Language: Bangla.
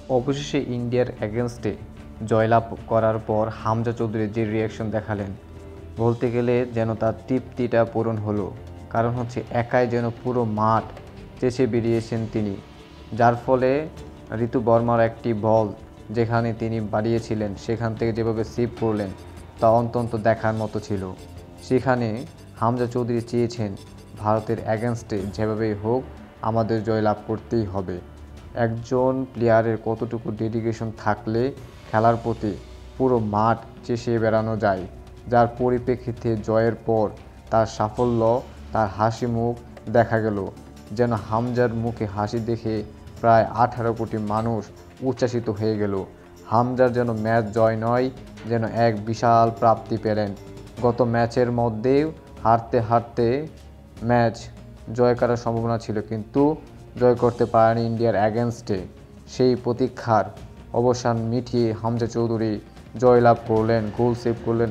অবশেষে ইন্ডিয়ার এগেনস্টে জয়লাভ করার পর হামজা চৌধুরী যে রিয়াকশন দেখালেন, বলতে গেলে যেন তার তৃপ্তিটা পূরণ হলো। কারণ হচ্ছে একাই যেন পুরো মাঠ চেঁচে বেরিয়েছেন তিনি, যার ফলে ঋতু বর্মার একটি বল যেখানে তিনি বাড়িয়েছিলেন সেখান থেকে যেভাবে সেভ করলেন তা অত্যন্ত দেখার মতো ছিল। সেখানে হামজা চৌধুরী চেয়েছেন ভারতের এগেনস্টে যেভাবেই হোক আমাদের জয়লাভ করতেই হবে। একজন প্লেয়ারের কতটুকু ডেডিকেশন থাকলে খেলার প্রতি পুরো মাঠ চেষে বেড়ানো যায়, যার পরিপ্রেক্ষিতে জয়ের পর তার সাফল্য, তার হাসি মুখ দেখা গেল। যেন হামজার মুখে হাসি দেখে প্রায় 18 কোটি মানুষ উচ্ছ্বাসিত হয়ে গেল। হামজার যেন ম্যাচ জয় নয়, যেন এক বিশাল প্রাপ্তি পেলেন। গত ম্যাচের মধ্যেও হারতে হারতে ম্যাচ জয় করার সম্ভাবনা ছিল, কিন্তু জয় করতে পারেনি ইন্ডিয়ার অ্যাগেনস্টে। সেই প্রতীক্ষার অবসান মিটিয়ে হামজা চৌধুরী জয়লাভ করলেন, গোল সেভ করলেন।